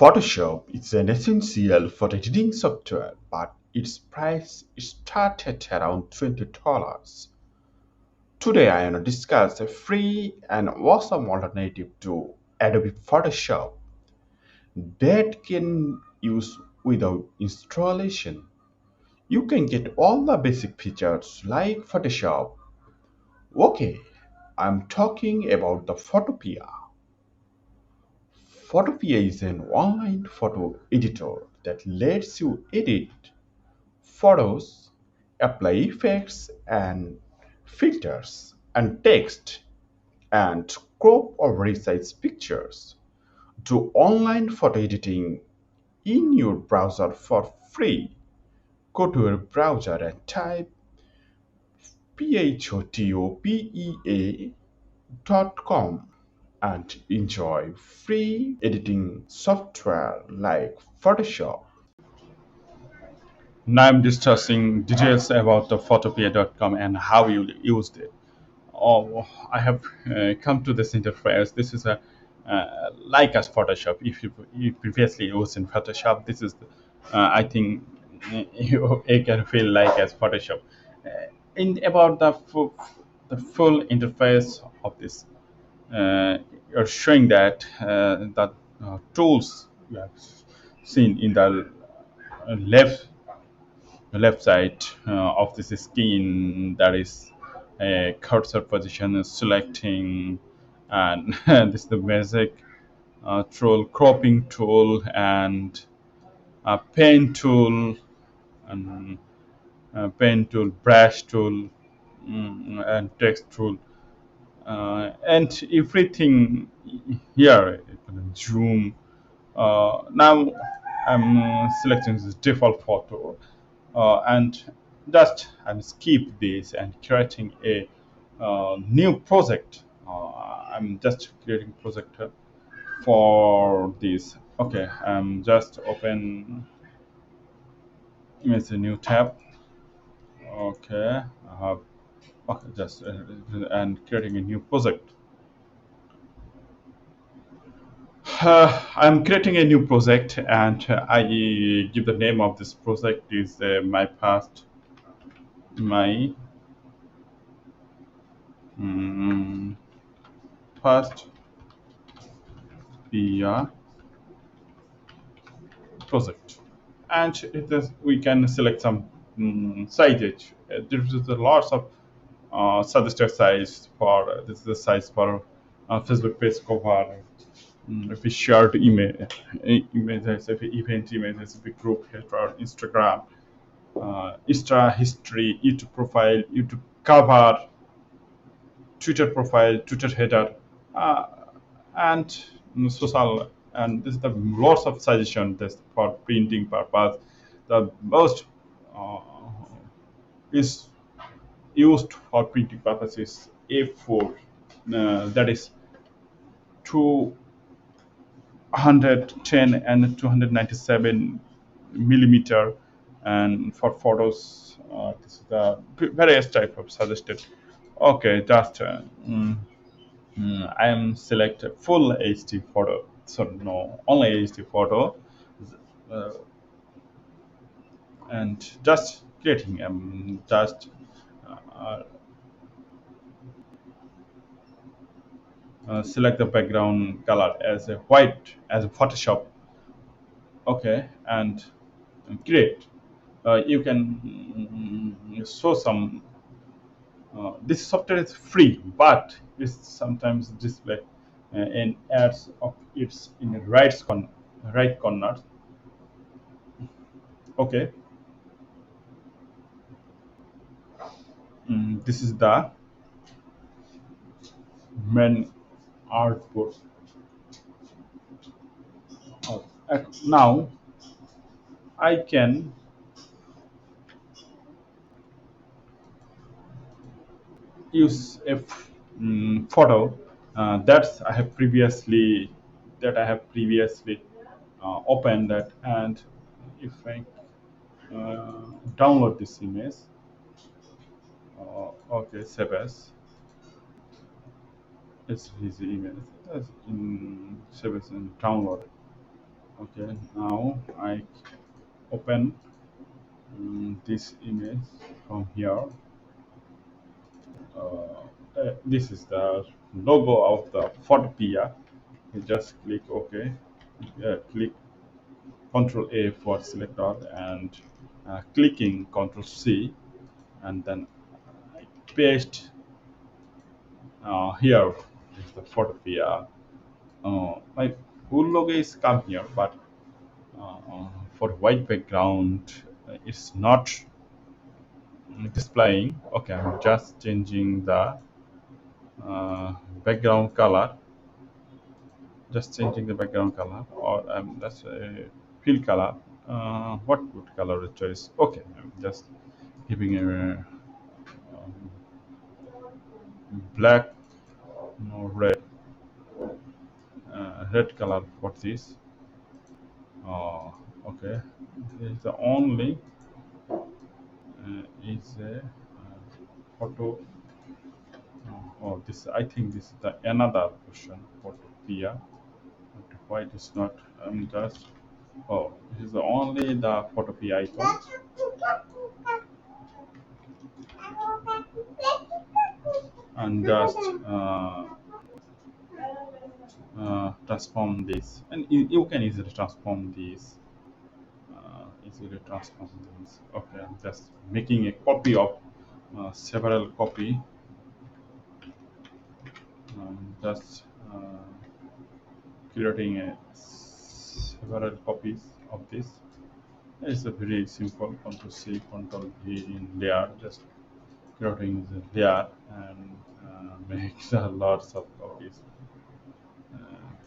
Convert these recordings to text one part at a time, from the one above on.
Photoshop is an essential photo editing software, but its price started around $20. Today, I want to discuss a free and awesome alternative to Adobe Photoshop that can use without installation. You can get all the basic features like Photoshop. Okay, I'm talking about the Photopea. Photopea is an online photo editor that lets you edit photos, apply effects and filters and text, and crop or resize pictures. Do online photo editing in your browser for free. Go to your browser and type photopea.com and enjoy free editing software like Photoshop. Now I'm discussing details about the photopea.com and how you used it. Oh, I have come to this interface. This is a like as Photoshop. If you previously used in Photoshop, this is I think you can feel like as Photoshop. In about the full interface of this, you're showing that the tools you have seen in the left side of this screen, that is a cursor position selecting, and this is the basic tool, cropping tool, and pen tool, and pen tool, brush tool, and text tool, and everything here. You can zoom. Now I'm selecting this default photo, and just I'm skip this and creating a new project. I'm just creating project for this. Okay, I'm just open with a new tab. Okay, I have okay, just and creating a new project. I'm creating a new project, and I give the name of this project is my mm, past PR project. And it is, we can select some sizes. There is a lots of suggested size for this is the size for Facebook page cover. If we shared images, if we event images, if we group header, Instagram, Insta history, YouTube profile, YouTube cover, Twitter profile, Twitter header, uh, and social. And this is the lots of suggestion this for printing purpose. The most uh, is used for printing purposes A4. That is 210 and 297 millimeter, and for photos, this is the various type of suggested. Okay, just I am select full HD photo. So no, only HD photo, uh, and just creating just uh, select the background color as a white as a Photoshop. Okay, and create. You can show some. This software is free, but it's sometimes display in ads of it's in the right corner. Okay, this is the main output. Now I can use a photo that I have previously opened that, and if I download this image, okay, save as it's his image. That's in save as and download. Okay, now I open this image from here. This is the logo of the Photopea. You just click OK. Click Control A for select all, and clicking Control C, and then I paste here is the Photopea. My full logo is come here, but for white background, it's not displaying. Okay, I'm just changing the uh, background color, just changing the background color, or that's a fill color. What would color choice? Okay, I'm just giving a um, black, no red, red color for this. Okay, this is the only is a photo. Oh, this I think this is the another question for Pia. But why it is not? Just oh, this is only the Photopea icon, and just transform this, and you can easily transform these. Easily transform these. Okay, I'm just making a copy of several copy. Just creating a several copies of this. It's a very simple Control C, Control V in layer. Just creating the layer and makes lots of copies.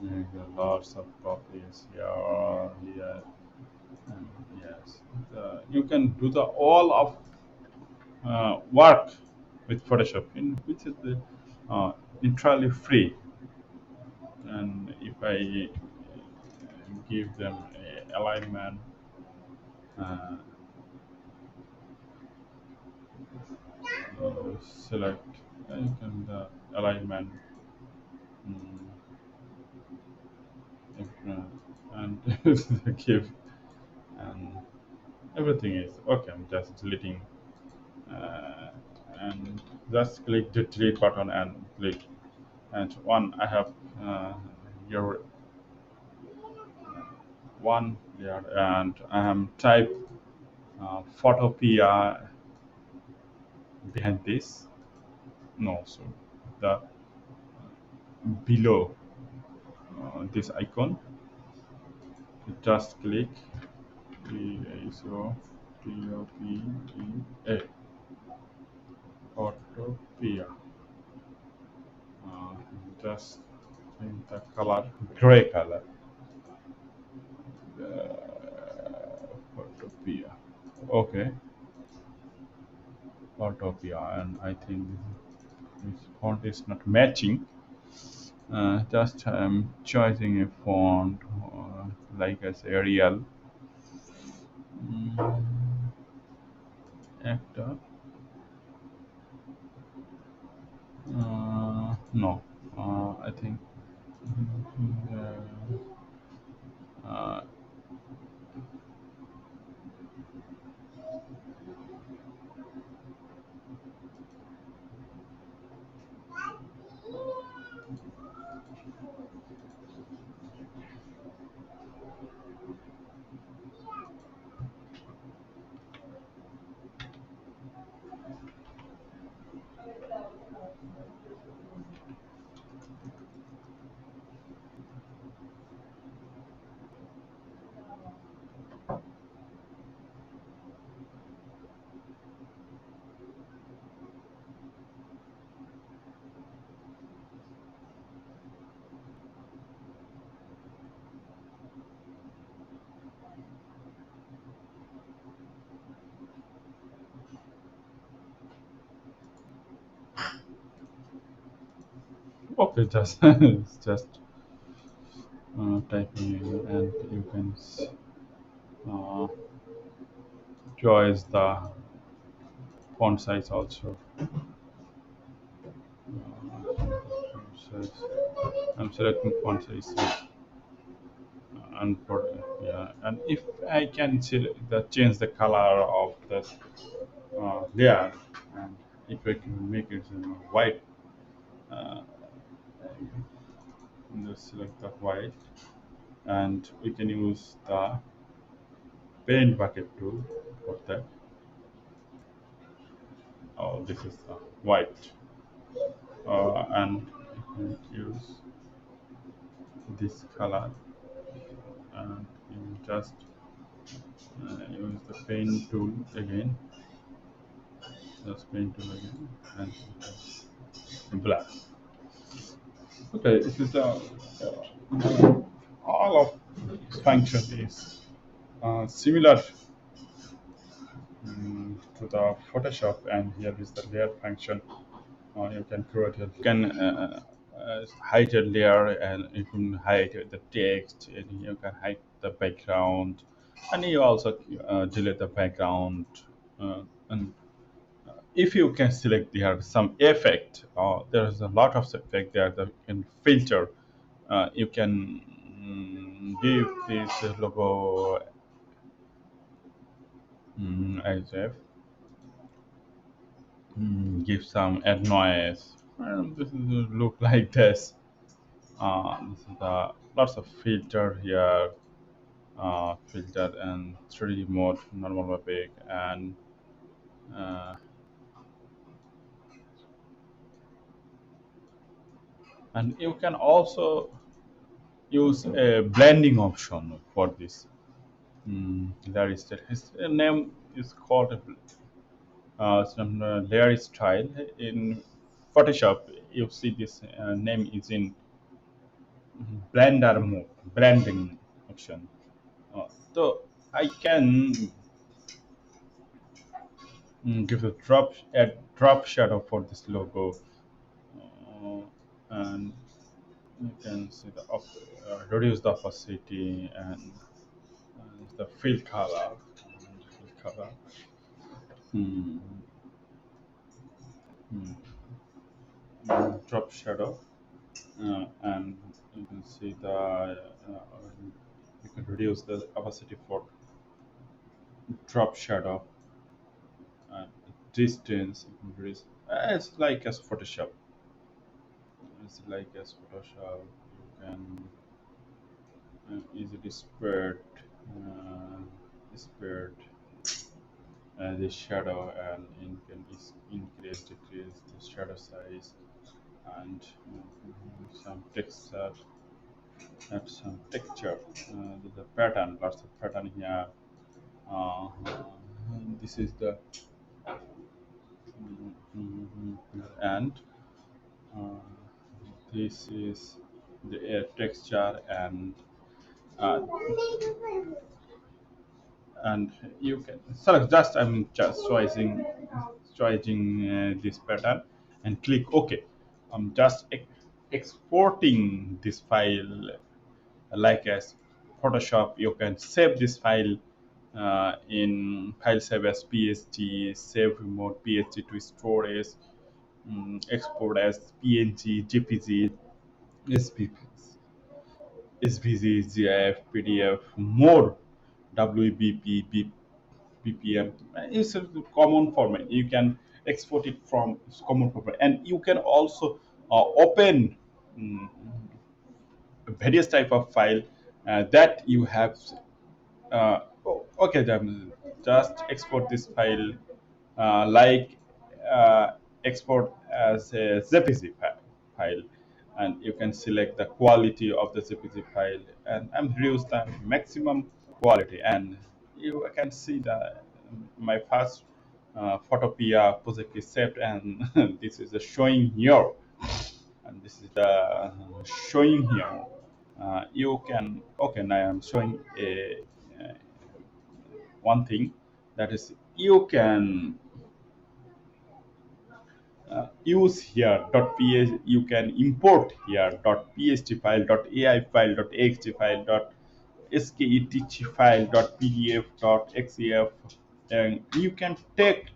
Make lots of copies here, and yes. You can do the all of work with Photoshop, in which is the, entirely free. And if I give them a alignment, uh, select, you can the alignment, mm, and give, and everything is okay. I'm just deleting, uh, and just click the delete button and click. And one I have your one there, and I am type Photopea behind this. No, so the below this icon, you just click so Photopea, Photopea. Uh, just in the color gray color. Photopea. Okay, Photopea, and I think this font is not matching. Just choosing a font like as Arial. Mm, actor. No, I think. Uh, okay, just it's just typing in, and you can uh, choose the font size also. Font size. I'm selecting font size and for, yeah, and if I can change the color of the layer, and if I can make it white, uh, just select the white, and we can use the paint bucket tool for that. Oh, this is the white, and we can use this color, and you just use the paint tool again, just paint tool again, and black. Okay, this is all of function is similar to the Photoshop, and here is the layer function. You can create a, you can hide a layer, and you can hide the text, and you can hide the background, and you also delete the background. And if you can select there some effect, there's a lot of effect there that you can filter. You can give this logo as if give some add noise. This is look like this. This is the lots of filter here, filter and 3D mode, normal opaque, uh, and you can also use a blending option for this. There is that his name is called some layer style in Photoshop. You see this name is in blender mode, blending option. So I can give a drop shadow for this logo, and you can see the reduce the opacity, and the fill color, Hmm. Hmm. Drop shadow, and you can see you can reduce the opacity for drop shadow, and distance you can reduce. It's like as Photoshop. It's like as Photoshop. You can easily spread the shadow, and you can increase decrease the shadow size, and some texture, add some texture. There's a pattern, lots of pattern here. uh, this is the and uh, this is the air texture, uh, and you can select, just I'm just choosing this pattern, and click OK. I'm just exporting this file like as Photoshop. You can save this file in file save as pst, save remote pst to storage, export as png, jpg, SPP, SVG, GIF, PDF, more WBP, BPM. It's a common format. You can export it from common format, and you can also open mm, various type of file that you have. Okay, then just export this file like export as a JPG file, and you can select the quality of the JPG file, and reduce the maximum quality, and you can see the my first Photopea project is saved, and this is the showing here, and this is the showing here. You can okay, now I'm showing a one thing, that is you can use here .ps, you can import here .pst file, .ai file, .axt file, .sketch file, .pdf, .xef, and you can take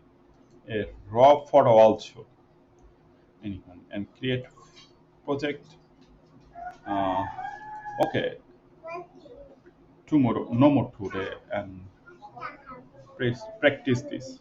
a raw photo also, anyone, and create project. uh, okay, tomorrow, no more today, and practice this.